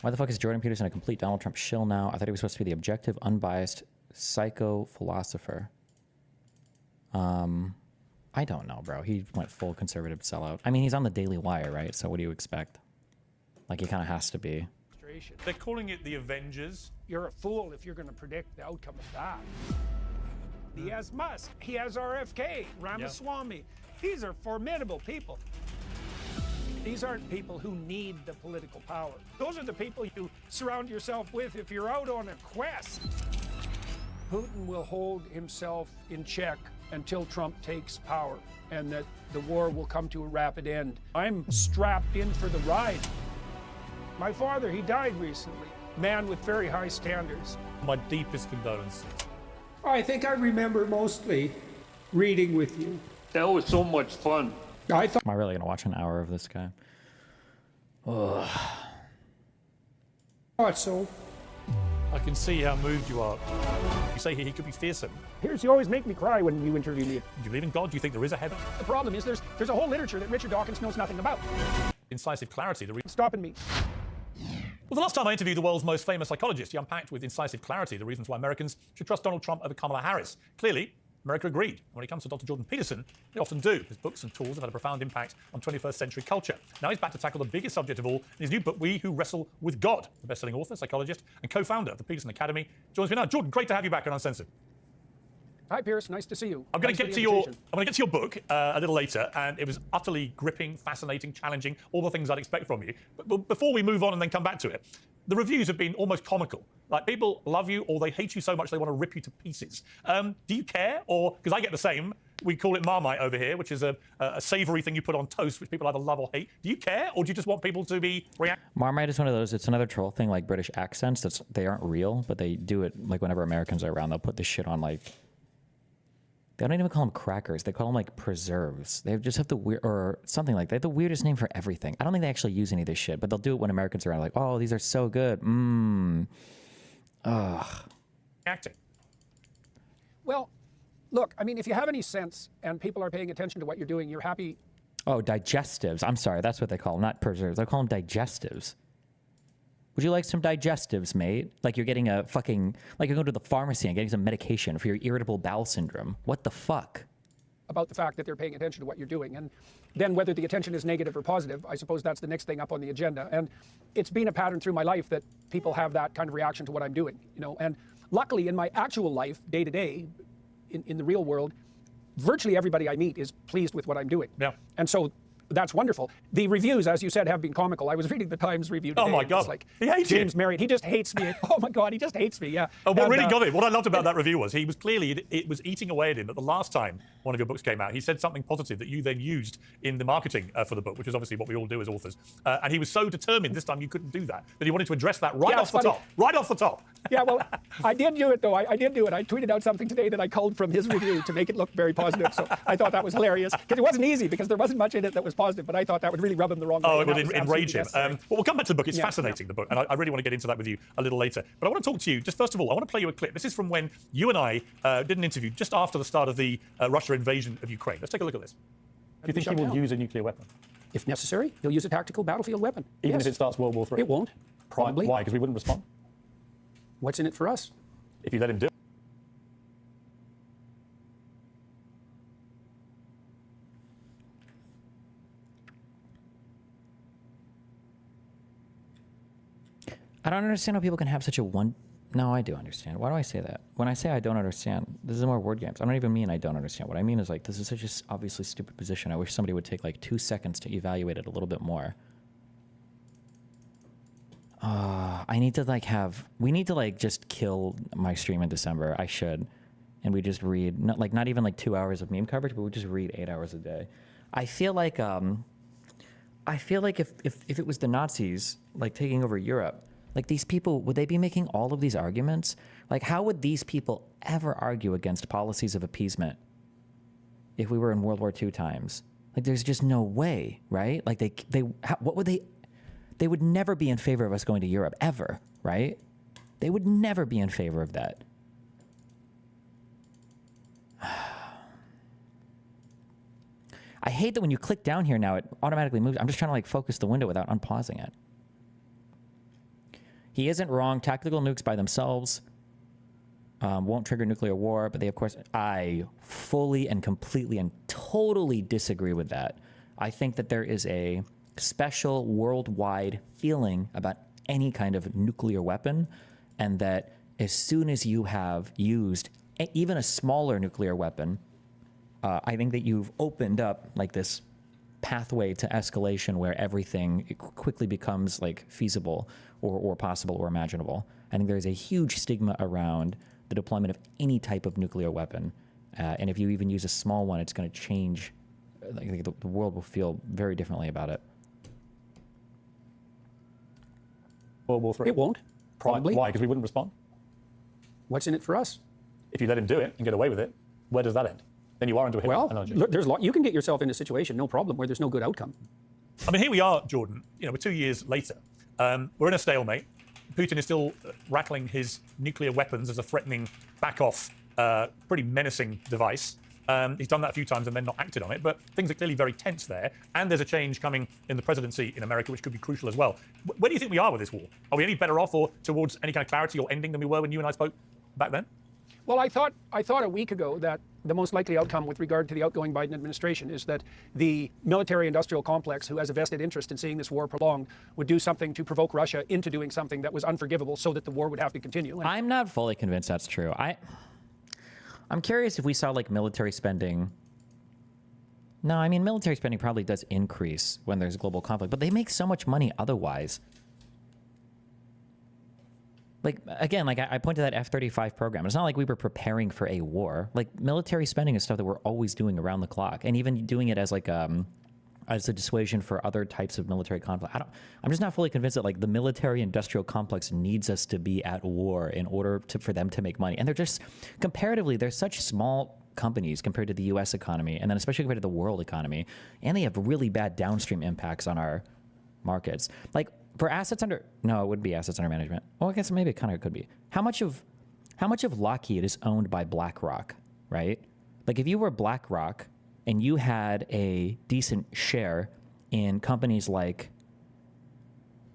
Why the fuck is Jordan Peterson a complete Donald Trump shill now? I thought he was supposed to be the objective, unbiased psycho-philosopher. I don't know, bro. He went full conservative sellout. I mean, he's on the Daily Wire, right? So what do you expect? Like, he kind of has to be. They're calling it the Avengers. You're a fool if you're going to predict the outcome of that. He has Musk. He has RFK, Ramaswamy. Yep. These are formidable people. These aren't people who need the political power. Those are the people you surround yourself with if you're out on a quest. Putin will hold himself in check until Trump takes power, and that the war will come to a rapid end. I'm strapped in for the ride. My father, he died recently. Man with very high standards. My deepest condolences. I think I remember mostly reading with you. That was so much fun. Am I really gonna watch an hour of this guy? Ugh. Thought so. I can see how moved you are. You say he could be fearsome. Piers, you always make me cry when you interview me. Do you believe in God? Do you think there is a heaven? The problem is there's a whole literature that Richard Dawkins knows nothing about. Incisive clarity. Stopping me. Well, the last time I interviewed the world's most famous psychologist, he unpacked with incisive clarity the reasons why Americans should trust Donald Trump over Kamala Harris. Clearly, America agreed. When it comes to Dr. Jordan Peterson, they often do. His books and tools have had a profound impact on 21st century culture. Now he's back to tackle the biggest subject of all in his new book, We Who Wrestle with God. The best-selling author, psychologist, and co-founder of the Peterson Academy joins me now. Jordan, great to have you back on Uncensored. Hi, Piers. Nice to see you. I'm going to get to your book a little later, and it was utterly gripping, fascinating, challenging, all the things I'd expect from you. But before we move on and then come back to it, the reviews have been almost comical. Like, people love you or they hate you so much they want to rip you to pieces. Do you care? Or, because I get the same, we call it Marmite over here, which is a savoury thing you put on toast, which people either love or hate. Do you care? Or do you just want people to be reacting? Marmite is one of those, it's another troll thing, like British accents. They aren't real, but they do it, like, whenever Americans are around, they'll put this shit on, like, they don't even call them crackers. They call them, like, preserves. They just have the weird, or something like that. They have the weirdest name for everything. I don't think they actually use any of this shit, but they'll do it when Americans are around, like, oh, these are so good. Ugh. Acting. Well, look, I mean, if you have any sense and people are paying attention to what you're doing, you're happy. Oh, digestives. I'm sorry. That's what they call them, not preserves. They call them digestives. Would you like some digestives, mate? Like you're getting a fucking, like you're going to the pharmacy and getting some medication for your irritable bowel syndrome. What the fuck? About the fact that they're paying attention to what you're doing. And then whether the attention is negative or positive, I suppose that's the next thing up on the agenda. And it's been a pattern through my life that people have that kind of reaction to what I'm doing, you know. And luckily in my actual life, day to day, in the real world, virtually everybody I meet is pleased with what I'm doing. Yeah. And so that's wonderful. The reviews, as you said, have been comical. I was reading the Times review today. Oh my God. Like, he hates James you. Marriott, he just hates me. Oh my God, he just hates me, yeah. Oh, what really got it, what I loved about that review was he was clearly, it was eating away at him that the last time one of your books came out, he said something positive that you then used in the marketing for the book, which is obviously what we all do as authors. And he was so determined this time you couldn't do that he wanted to address that right off the top. Right off the top. Yeah, well, I did do it, though. I did do it. I tweeted out something today that I culled from his review to make it look very positive. So I thought that was hilarious. Because it wasn't easy, because there wasn't much in it that was positive, but I thought that would really rub him the wrong way. Oh, it would enrage him. Well, we'll come back to the book. It's fascinating, the book, and I really want to get into that with you a little later. But I want to talk to you, just first of all, I want to play you a clip. This is from when you and I did an interview just after the start of the Russia invasion of Ukraine. Let's take a look at this. Do you think he will use a nuclear weapon? If necessary, he'll use a tactical battlefield weapon. Even if it starts World War III? It won't, probably. Why? Because we wouldn't respond? What's in it for us? If you let him do it. I don't understand how people can have such a one... No, I do understand. Why do I say that? When I say I don't understand, this is more word games. I don't even mean I don't understand. What I mean is, like, this is such a obviously stupid position. I wish somebody would take, like, 2 seconds to evaluate it a little bit more. I need to, like, we need to, like, just kill my stream in December. I should. And we just read, not even, like, 2 hours of meme coverage, but we just read 8 hours a day. I feel like if it was the Nazis, like, taking over Europe, like, these people, would they be making all of these arguments? Like, how would these people ever argue against policies of appeasement if we were in World War II times? Like, there's just no way, right? Like, what would they would never be in favor of us going to Europe, ever, right? They would never be in favor of that. I hate that when you click down here now, it automatically moves. I'm just trying to, like, focus the window without unpausing it. He isn't wrong. Tactical nukes by themselves won't trigger nuclear war, but they, of course, I fully and completely and totally disagree with that. I think that there is a special worldwide feeling about any kind of nuclear weapon, and that as soon as you have used even a smaller nuclear weapon, I think that you've opened up like this pathway to escalation where everything quickly becomes like feasible or possible or imaginable. I think there's a huge stigma around the deployment of any type of nuclear weapon. And if you even use a small one, it's going to change. I think the world will feel very differently about it. World War III. It won't, probably. Why? Because we wouldn't respond? What's in it for us? If you let him do it and get away with it, where does that end? Then you are into a hit Well, analogy. look, you can get yourself in a situation, no problem, where there's no good outcome. I mean, here we are, Jordan. You know, we're 2 years later. We're in a stalemate. Putin is still rattling his nuclear weapons as a threatening, back-off, pretty menacing device. He's done that a few times and then not acted on it, but things are clearly very tense there. And there's a change coming in the presidency in America, which could be crucial as well. Where do you think we are with this war? Are we any better off or towards any kind of clarity or ending than we were when you and I spoke back then? Well, I thought a week ago that the most likely outcome with regard to the outgoing Biden administration is that the military-industrial complex, who has a vested interest in seeing this war prolonged, would do something to provoke Russia into doing something that was unforgivable so that the war would have to continue. And I'm not fully convinced that's true. I'm curious if we saw like military spending. No, I mean, military spending probably does increase when there's global conflict, but they make so much money otherwise. Like, again, like I pointed to that F-35 program. It's not like we were preparing for a war. Like, military spending is stuff that we're always doing around the clock, and even doing it as like as a dissuasion for other types of military conflict. I'm just not fully convinced that like the military-industrial complex needs us to be at war in order for them to make money. And they're just, comparatively, they're such small companies compared to the U.S. economy, and then especially compared to the world economy, and they have really bad downstream impacts on our markets. Like, for assets under, no, it would be assets under management. Well, I guess maybe it kind of could be. How much of Lockheed is owned by BlackRock, right? Like, if you were BlackRock and you had a decent share in companies like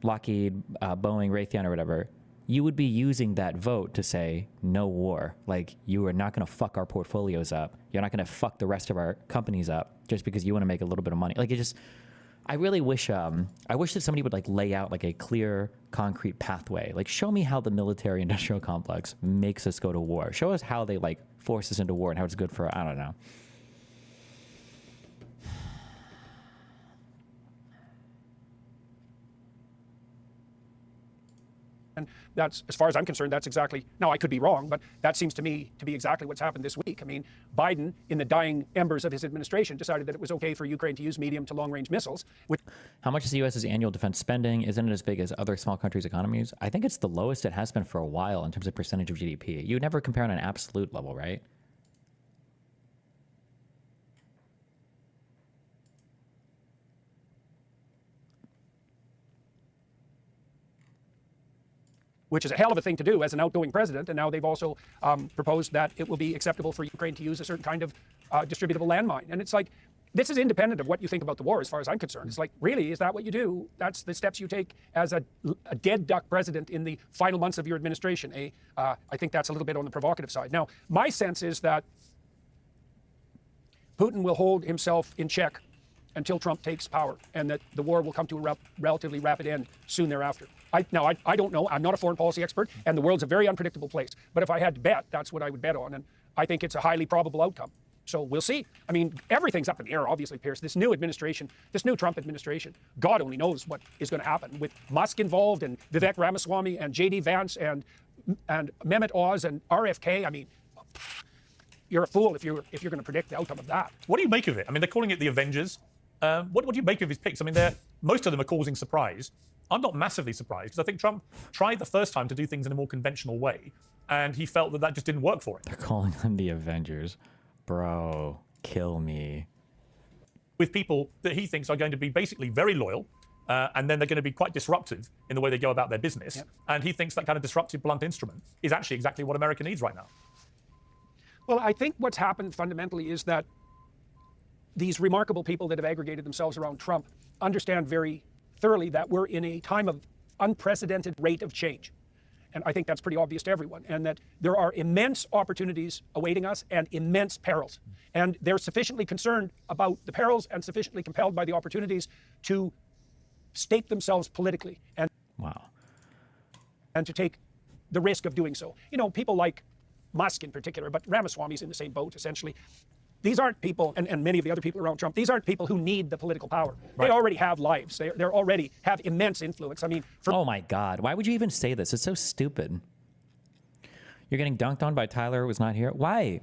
Lockheed, Boeing, Raytheon, or whatever, you would be using that vote to say no war. Like, you are not going to fuck our portfolios up. You're not going to fuck the rest of our companies up just because you want to make a little bit of money. Like, it just, I really wish, I wish that somebody would like lay out like a clear, concrete pathway. Like, show me how the military-industrial complex makes us go to war. Show us how they like force us into war and how it's good for, I don't know. And that's, as far as I'm concerned, that's exactly, now I could be wrong, but that seems to me to be exactly what's happened this week. I mean, Biden, in the dying embers of his administration, decided that it was okay for Ukraine to use medium to long-range missiles. How much is the U.S.'s annual defense spending? Isn't it as big as other small countries' economies? I think it's the lowest it has been for a while in terms of percentage of GDP. You never compare on an absolute level, right? Which is a hell of a thing to do as an outgoing president. And now they've also proposed that it will be acceptable for Ukraine to use a certain kind of distributable landmine. And it's like, this is independent of what you think about the war, as far as I'm concerned. It's like, really, is that what you do? That's the steps you take as a dead duck president in the final months of your administration. I think that's a little bit on the provocative side. Now, my sense is that Putin will hold himself in check until Trump takes power, and that the war will come to a relatively rapid end soon thereafter. I don't know. I'm not a foreign policy expert, and the world's a very unpredictable place. But if I had to bet, that's what I would bet on, and I think it's a highly probable outcome. So we'll see. I mean, everything's up in the air, obviously, Piers. This new administration, this new Trump administration, God only knows what is going to happen with Musk involved, and Vivek Ramaswamy, and J.D. Vance, and Mehmet Oz, and RFK. I mean, you're a fool if you're going to predict the outcome of that. What do you make of it? I mean, they're calling it the Avengers. What do you make of his picks? I mean, most of them are causing surprise. I'm not massively surprised because I think Trump tried the first time to do things in a more conventional way, and he felt that just didn't work for him. They're calling them the Avengers. Bro, kill me. With people that he thinks are going to be basically very loyal, and then they're going to be quite disruptive in the way they go about their business. Yep. And he thinks that kind of disruptive, blunt instrument is actually exactly what America needs right now. Well, I think what's happened fundamentally is that these remarkable people that have aggregated themselves around Trump understand very thoroughly that we're in a time of unprecedented rate of change. And I think that's pretty obvious to everyone, and that there are immense opportunities awaiting us and immense perils. And they're sufficiently concerned about the perils and sufficiently compelled by the opportunities to stake themselves politically and to take the risk of doing so. You know, people like Musk in particular, but Ramaswamy's in the same boat, essentially. These aren't people, and many of the other people around Trump, these aren't people who need the political power. Right. They already have lives. They already have immense influence. I mean, oh my God, why would you even say this? It's so stupid. You're getting dunked on by Tyler who was not here? Why?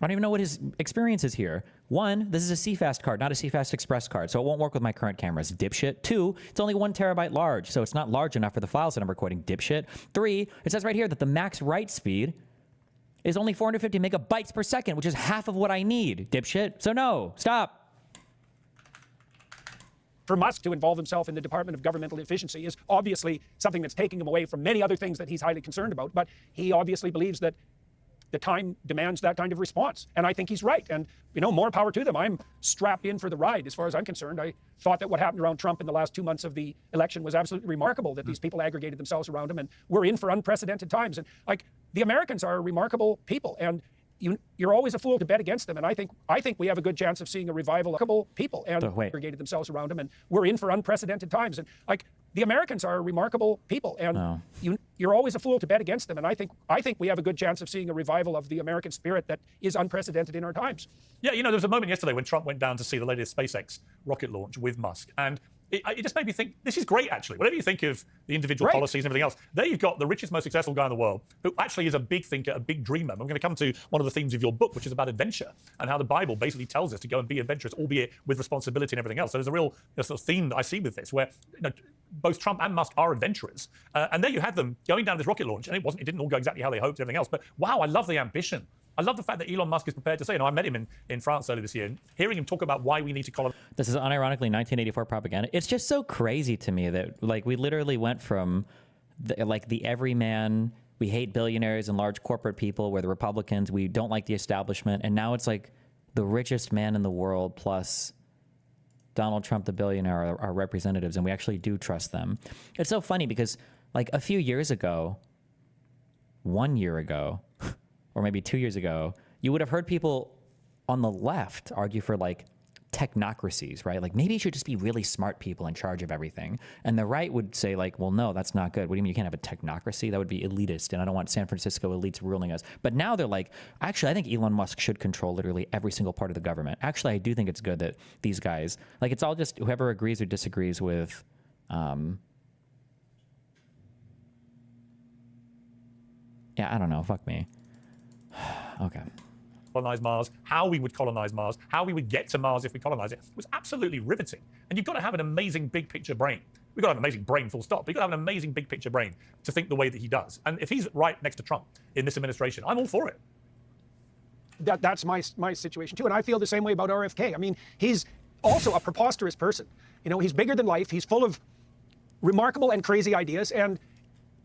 I don't even know what his experience is here. One, this is a CFast card, not a CFast Express card, so it won't work with my current cameras, dipshit. Two, it's only 1 terabyte large, so it's not large enough for the files that I'm recording, dipshit. Three, it says right here that the max write speed is only 450 megabytes per second, which is half of what I need, dipshit. So no, stop. For Musk to involve himself in the Department of Governmental Efficiency is obviously something that's taking him away from many other things that he's highly concerned about, but he obviously believes that the time demands that kind of response. And I think he's right. And, you know, more power to them. I'm strapped in for the ride as far as I'm concerned. I thought that what happened around Trump in the last 2 months of the election was absolutely remarkable, that these people aggregated themselves around him, and we're in for unprecedented times. And like, the Americans are remarkable people, and you're always a fool to bet against them. And I think we have a good chance of seeing a revival of remarkable people and aggregated themselves around him, and we're in for unprecedented times. And like, the Americans are remarkable people, and you're always a fool to bet against them. And I think we have a good chance of seeing a revival of the American spirit that is unprecedented in our times. Yeah, you know, there was a moment yesterday when Trump went down to see the latest SpaceX rocket launch with Musk, and it just made me think, this is great, actually. Whatever you think of the individual policies and everything else, there you've got the richest, most successful guy in the world, who actually is a big thinker, a big dreamer. I'm going to come to one of the themes of your book, which is about adventure, and how the Bible basically tells us to go and be adventurous, albeit with responsibility and everything else. So there's a real sort of theme that I see with this, where, you know, both Trump and Musk are adventurers. And there you had them going down this rocket launch, and it didn't all go exactly how they hoped and everything else. But wow, I love the ambition. I love the fact that Elon Musk is prepared to say, you know, I met him in France earlier this year, and hearing him talk about why we need to colonize. This is unironically 1984 propaganda. It's just so crazy to me that, like, we literally went from the everyman, we hate billionaires and large corporate people, we're the Republicans, we don't like the establishment, and now it's like the richest man in the world plus Donald Trump, the billionaire, are representatives, and we actually do trust them. It's so funny because, like, a few years ago, 1 year ago, or maybe 2 years ago, you would have heard people on the left argue for, like, technocracies, right? Like, maybe it should just be really smart people in charge of everything. And the right would say, like, well, no, that's not good. What do you mean you can't have a technocracy? That would be elitist, and I don't want San Francisco elites ruling us. But now they're like, actually, I think Elon Musk should control literally every single part of the government. Actually, I do think it's good that these guys, like, it's all just whoever agrees or disagrees with, yeah, I don't know, fuck me. Okay. Colonize Mars, how we would colonize Mars, how we would get to Mars if we colonize it, was absolutely riveting. And you've got to have an amazing big picture brain. We've got to have an amazing brain, full stop. But you've got to have an amazing big picture brain to think the way that he does. And if he's right next to Trump in this administration, I'm all for it. That's my situation too. And I feel the same way about RFK. I mean, he's also a preposterous person. You know, he's bigger than life. He's full of remarkable and crazy ideas. And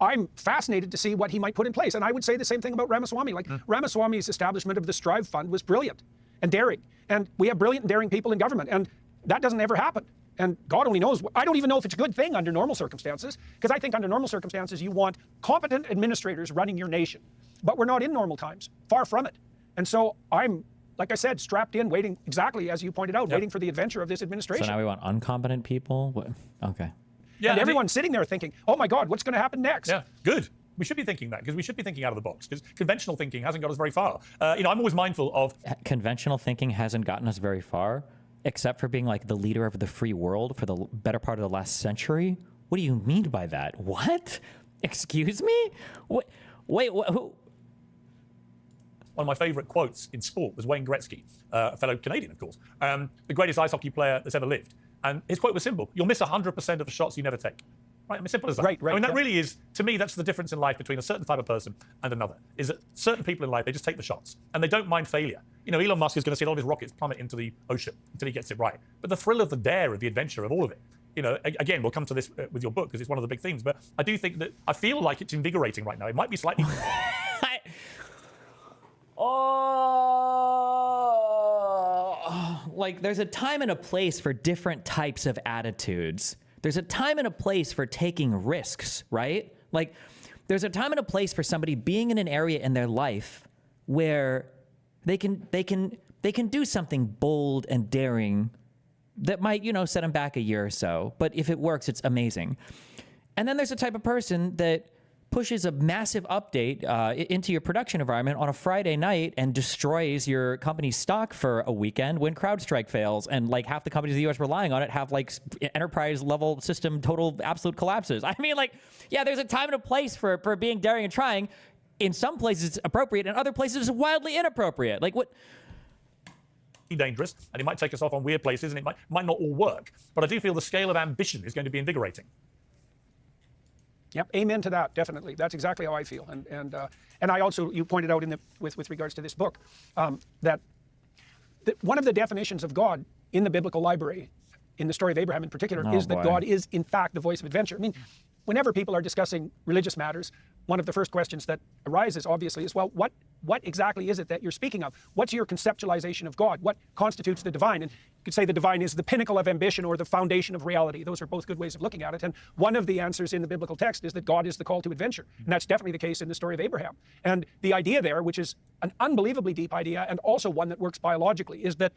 I'm fascinated to see what he might put in place. And I would say the same thing about Ramaswamy. Like, Ramaswamy's establishment of the Strive Fund was brilliant and daring. And we have brilliant and daring people in government. And that doesn't ever happen. And God only knows. I don't even know if it's a good thing under normal circumstances, because I think under normal circumstances, you want competent administrators running your nation. But we're not in normal times. Far from it. And so I'm, like I said, strapped in, waiting, exactly as you pointed out, waiting for the adventure of this administration. So now we want incompetent people? What? Okay. Yeah, and everyone's sitting there thinking, oh my God, what's going to happen next? Yeah, good. We should be thinking that, because we should be thinking out of the box, because conventional thinking hasn't got us very far. You know, I'm always mindful of... Conventional thinking hasn't gotten us very far, except for being like the leader of the free world for the better part of the last century? What do you mean by that? What? Excuse me? What? Wait, who? One of my favourite quotes in sport was Wayne Gretzky, a fellow Canadian, of course, the greatest ice hockey player that's ever lived. And his quote was simple: you'll miss 100% of the shots you never take. Right? I mean, simple as that. Right. I mean, that really is, to me, that's the difference in life between a certain type of person and another, is that certain people in life, they just take the shots, and they don't mind failure. You know, Elon Musk is going to see all of his rockets plummet into the ocean until he gets it right. But the thrill of the dare, of the adventure, of all of it, you know, again, we'll come to this with your book, because it's one of the big themes, but I do think that, I feel like it's invigorating right now. It might be slightly... Like, there's a time and a place for different types of attitudes. There's a time and a place for taking risks, right? Like, there's a time and a place for somebody being in an area in their life where they can do something bold and daring that might, set them back a year or so. But if it works, it's amazing. And then there's a type of person that pushes a massive update into your production environment on a Friday night and destroys your company's stock for a weekend when CrowdStrike fails and like half the companies in the U.S. relying on it have like enterprise level system total absolute collapses. I mean, like, yeah, there's a time and a place for being daring and trying. In some places it's appropriate, in other places it's wildly inappropriate. Like what? Dangerous, and it might take us off on weird places, and it might not all work. But I do feel the scale of ambition is going to be invigorating. Yep, amen to that. Definitely, that's exactly how I feel. And I also, you pointed out with regards to this book, that one of the definitions of God in the biblical library, in the story of Abraham in particular, is that God is in fact the voice of adventure. I mean, whenever people are discussing religious matters, one of the first questions that arises, obviously, is, well, what exactly is it that you're speaking of? What's your conceptualization of God? What constitutes the divine? And you could say the divine is the pinnacle of ambition or the foundation of reality. Those are both good ways of looking at it. And one of the answers in the biblical text is that God is the call to adventure. And that's definitely the case in the story of Abraham. And the idea there, which is an unbelievably deep idea and also one that works biologically, is that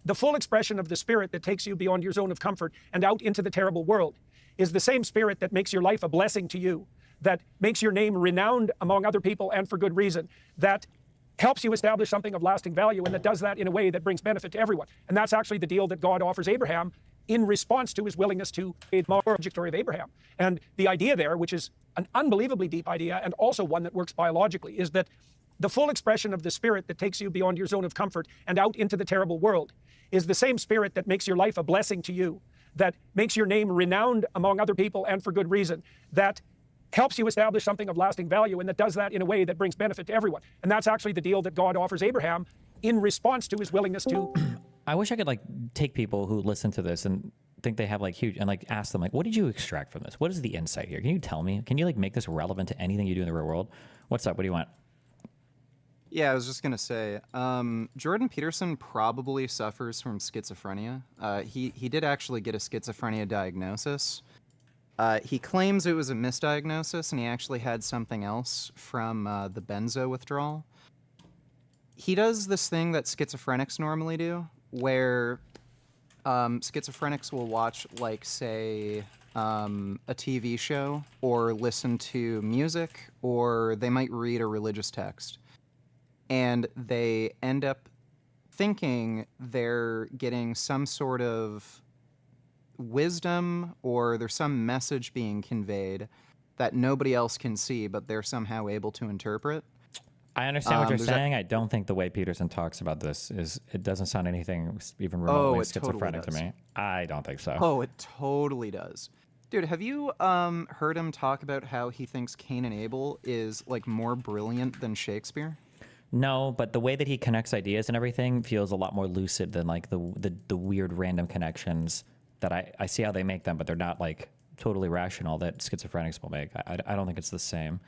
the full expression of the spirit that takes you beyond your zone of comfort and out into the terrible world is the same spirit that makes your life a blessing to you, that makes your name renowned among other people and for good reason, that helps you establish something of lasting value, and that does that in a way that brings benefit to everyone. And that's actually the deal that God offers Abraham in response to his willingness to aid the trajectory of Abraham. And the idea there, which is an unbelievably deep idea and also one that works biologically, is that the full expression of the spirit that takes you beyond your zone of comfort and out into the terrible world is the same spirit that makes your life a blessing to you, that makes your name renowned among other people and for good reason, that helps you establish something of lasting value, and that does that in a way that brings benefit to everyone. And that's actually the deal that God offers Abraham in response to his willingness to... I wish I could like take people who listen to this and think they have like huge, and like ask them like, what did you extract from this? What is the insight here? Can you tell me? Can you like make this relevant to anything you do in the real world? What's up? What do you want? Yeah, I was just gonna say, Jordan Peterson probably suffers from schizophrenia. He did actually get a schizophrenia diagnosis. He claims it was a misdiagnosis, and he actually had something else from the benzo withdrawal. He does this thing that schizophrenics normally do, where schizophrenics will watch, like, say, a TV show, or listen to music, or they might read a religious text. And they end up thinking they're getting some sort of wisdom, or there's some message being conveyed that nobody else can see, but they're somehow able to interpret. I understand what you're saying. I don't think the way Peterson talks about this it doesn't sound anything even remotely schizophrenic to me. I don't think so. Oh, it totally does. Dude, have you heard him talk about how he thinks Cain and Abel is like more brilliant than Shakespeare? No, but the way that he connects ideas and everything feels a lot more lucid than like the weird random connections that I see how they make them, but they're not like totally rational that schizophrenics will make. I don't think it's the same.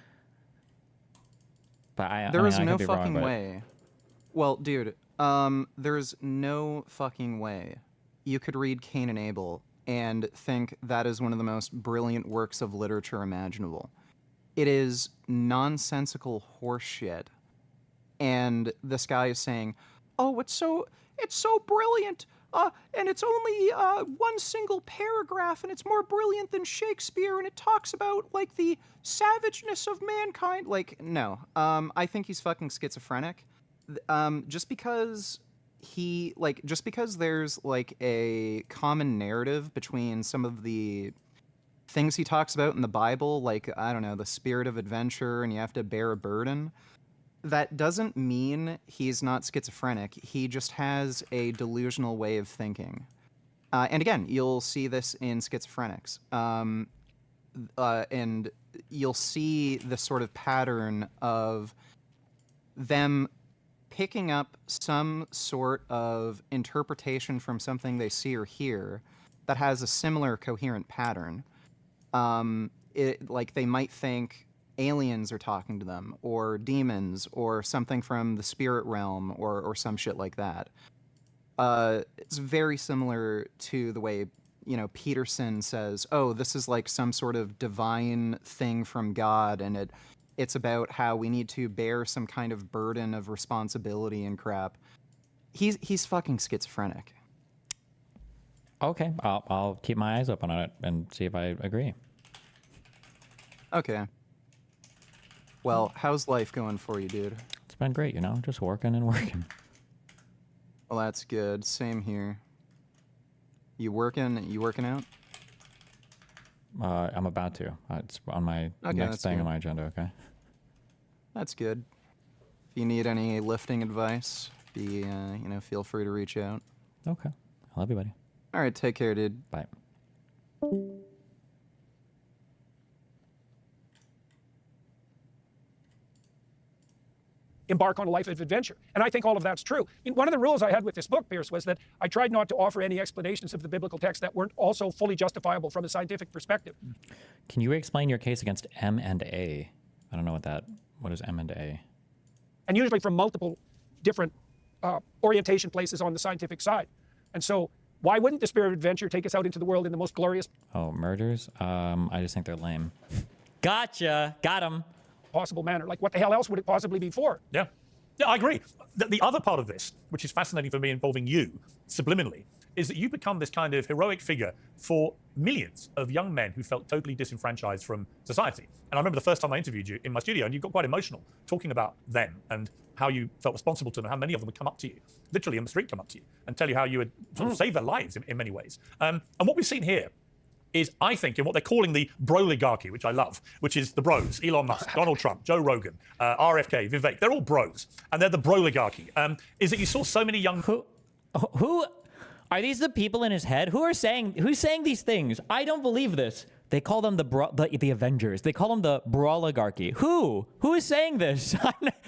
But there is I no could be fucking wrong, way. Well, dude, there's no fucking way you could read Cain and Abel and think that is one of the most brilliant works of literature imaginable. It is nonsensical horseshit. And this guy is saying, "Oh, it's so brilliant, and it's only one single paragraph, and it's more brilliant than Shakespeare, and it talks about like the savageness of mankind." Like, no, I think he's fucking schizophrenic. Just because there's like a common narrative between some of the things he talks about in the Bible, like, I don't know, the spirit of adventure, and you have to bear a burden. That doesn't mean he's not schizophrenic. He just has a delusional way of thinking. And again, you'll see this in schizophrenics. And you'll see this sort of pattern of them picking up some sort of interpretation from something they see or hear that has a similar coherent pattern. Like they might think aliens are talking to them, or demons, or something from the spirit realm, or some shit like that. It's very similar to the way Peterson says, oh, this is like some sort of divine thing from God, and it's about how we need to bear some kind of burden of responsibility and crap. He's fucking schizophrenic. Okay, I'll keep my eyes open on it and see if I agree. Okay. Well, how's life going for you, dude? It's been great, just working and working. Well, that's good. Same here. You working out? I'm about to. It's on my Okay, next that's thing good. on my agenda, okay? That's good. If you need any lifting advice, feel free to reach out. Okay. I love you, buddy. All right, take care, dude. Bye. Embark on a life of adventure. And I think all of that's true. One of the rules I had with this book, Piers, was that I tried not to offer any explanations of the biblical text that weren't also fully justifiable from a scientific perspective. Can you explain your case against M and A? I don't know what is M and A? And usually from multiple different orientation places on the scientific side. And so why wouldn't the spirit of adventure take us out into the world in the most glorious Oh, murders? I just think they're lame. Gotcha. Got him. possible manner? Like, what the hell else would it possibly be for? Yeah. Yeah, I agree. The other part of this, which is fascinating for me involving you, subliminally, is that you become this kind of heroic figure for millions of young men who felt totally disenfranchised from society. And I remember the first time I interviewed you in my studio, and you got quite emotional talking about them and how you felt responsible to them, how many of them would come up to you, literally on the street come up to you, and tell you how you had sort of saved their lives in many ways. And what we've seen here is, I think, in what they're calling the broligarchy, which I love, which is the bros, Elon Musk, Donald Trump, Joe Rogan, RFK, Vivek, they're all bros, and they're the broligarchy. Is that you saw so many young... Who are these? The people in his head who's saying these things? I don't believe this. They call them the Avengers. They call them the broligarchy. Who is saying this?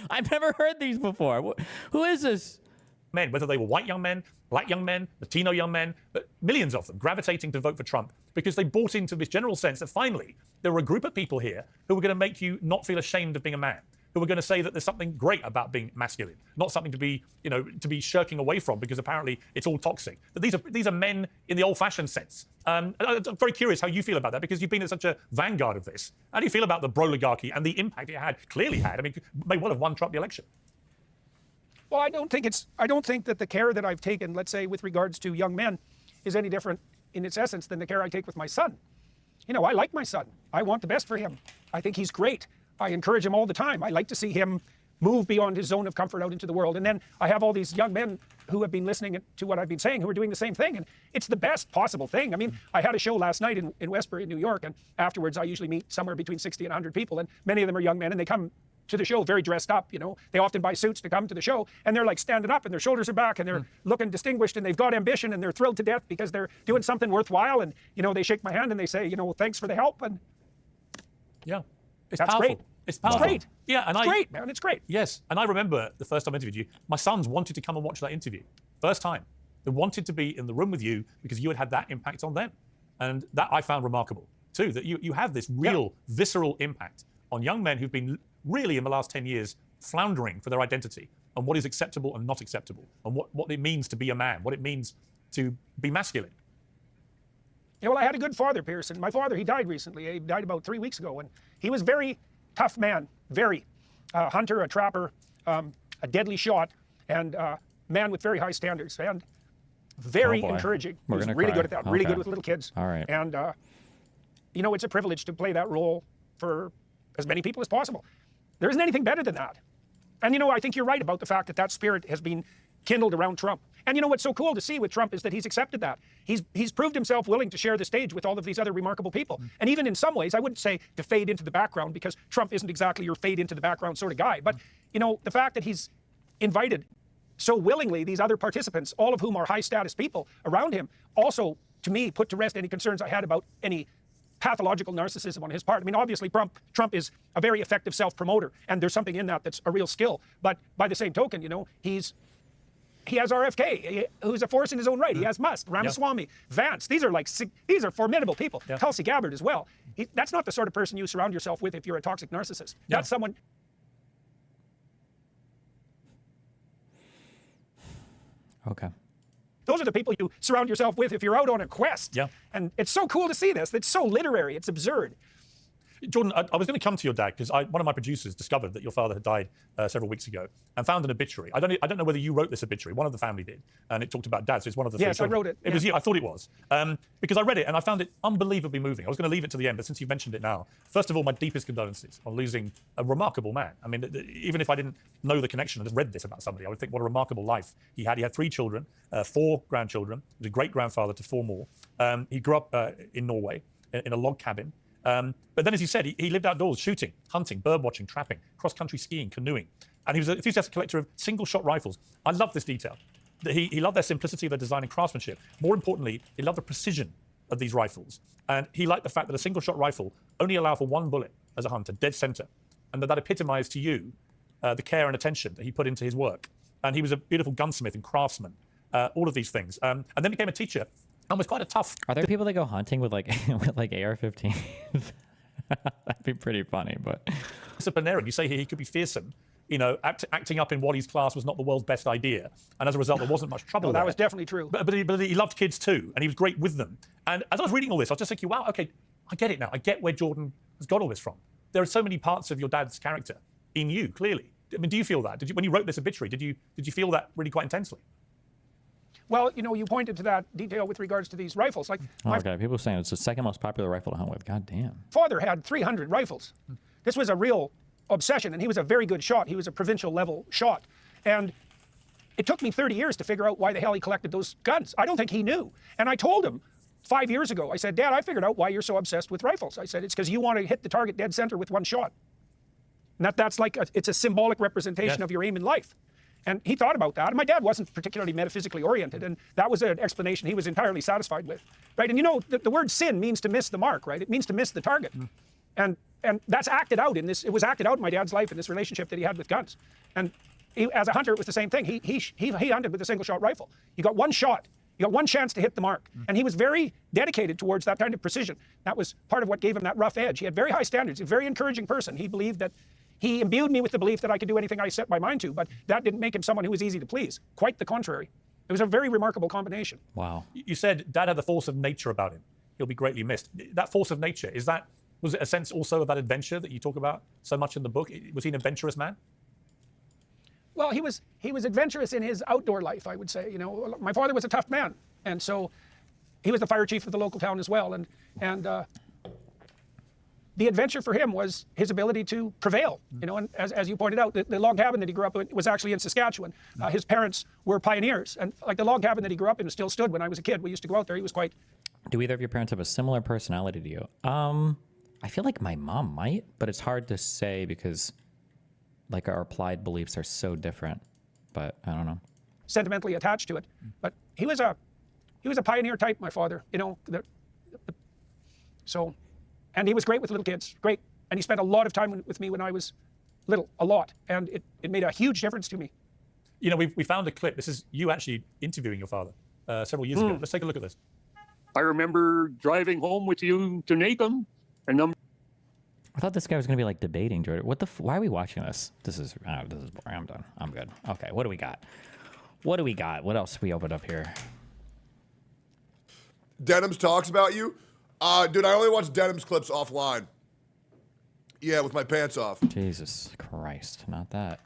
I've never heard these before. Who is this? Men, whether they were white young men, black young men, Latino young men, but millions of them gravitating to vote for Trump because they bought into this general sense that finally there were a group of people here who were going to make you not feel ashamed of being a man, who were going to say that there's something great about being masculine, not something to be, to be shirking away from because apparently it's all toxic. That these are men in the old-fashioned sense. I'm very curious how you feel about that because you've been at such a vanguard of this. How do you feel about the broligarchy and the impact it clearly had? I mean, may well have won Trump the election. Well, I don't think that the care that I've taken, let's say, with regards to young men is any different in its essence than the care I take with my son. I like my son. I want the best for him. I think he's great. I encourage him all the time. I like to see him move beyond his zone of comfort out into the world. And then I have all these young men who have been listening to what I've been saying, who are doing the same thing. And it's the best possible thing. I mean, I had a show last night in Westbury, New York, and afterwards I usually meet somewhere between 60 and 100 people, and many of them are young men, and they come to the show very dressed up. They often buy suits to come to the show, and they're like standing up and their shoulders are back and they're looking distinguished and they've got ambition and they're thrilled to death because they're doing something worthwhile. And they shake my hand and they say, thanks for the help. And yeah, it's that's powerful. great. It's powerful. It's great. Yeah, and it's great, man. It's great. Yes, and I remember the first time I interviewed you, my sons wanted to come and watch that interview. First time. They wanted to be in the room with you because you had that impact on them. And that I found remarkable too, that you have this real visceral impact on young men who've been really in the last 10 years floundering for their identity and what is acceptable and not acceptable and what it means to be a man, what it means to be masculine. Well, I had a good father, Peterson. My father, he died recently. He died about 3 weeks ago, and he was very tough man, very hunter, a trapper, a deadly shot, and man with very high standards, and very encouraging. He was really good at that, really good with little kids. All right. And, it's a privilege to play that role for as many people as possible. There isn't anything better than that. And, I think you're right about the fact that spirit has been kindled around Trump. And what's so cool to see with Trump is that he's accepted that. He's proved himself willing to share the stage with all of these other remarkable people. And even in some ways, I wouldn't say to fade into the background because Trump isn't exactly your fade into the background sort of guy. But, the fact that he's invited so willingly these other participants, all of whom are high status people around him, also, to me, put to rest any concerns I had about any pathological narcissism on his part. I mean, obviously, Trump is a very effective self-promoter, and there's something in that that's a real skill. But by the same token, he has RFK, who's a force in his own right. He has Musk, Ramaswamy, Vance. These are formidable people. Tulsi Gabbard as well. That's not the sort of person you surround yourself with if you're a toxic narcissist. That's someone. Okay. Those are the people you surround yourself with if you're out on a quest. Yeah. And it's so cool to see this. It's so literary. It's absurd. Jordan, I was going to come to your dad because one of my producers discovered that your father had died several weeks ago and found an obituary. I don't know whether you wrote this obituary. One of the family did, and it talked about dad. So it's one of the three. Yes, I wrote it. It was you. I thought it was because I read it and I found it unbelievably moving. I was going to leave it to the end, but since you've mentioned it now, first of all, my deepest condolences on losing a remarkable man. I mean, even if I didn't know the connection and just read this about somebody, I would think what a remarkable life he had. He had 3 children, 4 grandchildren. He was a great grandfather to 4 more. He grew up in Norway in a log cabin. But then, as you said, he lived outdoors, shooting, hunting, bird watching, trapping, cross-country skiing, canoeing. And he was an enthusiastic collector of single-shot rifles. I love this detail. That he loved their simplicity, their design and craftsmanship. More importantly, he loved the precision of these rifles. And he liked the fact that a single-shot rifle only allowed for 1 bullet as a hunter, dead center. And that epitomized to you the care and attention that he put into his work. And he was a beautiful gunsmith and craftsman, all of these things. And then became a teacher. And was quite a tough. Are there people that go hunting with like AR-15s? That'd be pretty funny, but disciplinarian. You say he could be fearsome. You know, acting up in Wally's class was not the world's best idea, and as a result, there wasn't much trouble. No, that there. was definitely true. But he loved kids too, and he was great with them. And as I was reading all this, I was just thinking, wow, okay, I get it now. I get where Jordan has got all this from. There are so many parts of your dad's character in you, clearly. I mean, do you feel that? When you wrote this obituary, did you feel that really quite intensely? Well, you know, you pointed to that detail with regards to these rifles. Like, okay, people are saying it's the second most popular rifle to hunt with. God damn. Father had 300 rifles. This was a real obsession, and he was a very good shot. He was a provincial level shot. And it took me 30 years to figure out why the hell he collected those guns. I don't think he knew. And I told him 5 years ago, I said, Dad, I figured out why you're so obsessed with rifles. I said, it's because you want to hit the target dead center with 1 shot. And that's like, it's a symbolic representation of your aim in life. And he thought about that. And my dad wasn't particularly metaphysically oriented, and that was an explanation he was entirely satisfied with, right? And you know, the word sin means to miss the mark, right? It means to miss the target. And that's acted out in this, it was acted out in my dad's life in this relationship that he had with guns. And as a hunter, it was the same thing. He hunted with a single-shot rifle. You got 1 shot. You got 1 chance to hit the mark. And he was very dedicated towards that kind of precision. That was part of what gave him that rough edge. He had very high standards. He's a very encouraging person. He believed that he imbued me with the belief that I could do anything I set my mind to, but that didn't make him someone who was easy to please. Quite the contrary. It was a very remarkable combination. Wow. You said Dad had the force of nature about him. He'll be greatly missed. That force of nature, was it a sense also of that adventure that you talk about so much in the book? Was he an adventurous man? Well, he was adventurous in his outdoor life, I would say. You know, my father was a tough man, and so he was the fire chief of the local town as well. And the adventure for him was his ability to prevail. You know, and as you pointed out, the log cabin that he grew up in was actually in Saskatchewan. His parents were pioneers, and like the log cabin that he grew up in still stood when I was a kid. We used to go out there. He was quite. Do either of your parents have a similar personality to you? I feel like my mom might, but it's hard to say because like our applied beliefs are so different. But I don't know. Sentimentally attached to it, but he was a pioneer type, my father. You know, so. And he was great with little kids, great. And he spent a lot of time with me when I was little, a lot. And it made a huge difference to me. You know, we found a clip. This is you actually interviewing your father several years ago. Let's take a look at this. I remember driving home with you to Nacum. I thought this guy was going to be like debating, Jordan. Why are we watching this? This is boring. I'm done. I'm good. Okay, what do we got? What else we opened up here? Denim's talks about you. Dude, I only watch Denim's clips offline. Yeah, with my pants off. Jesus Christ, not that.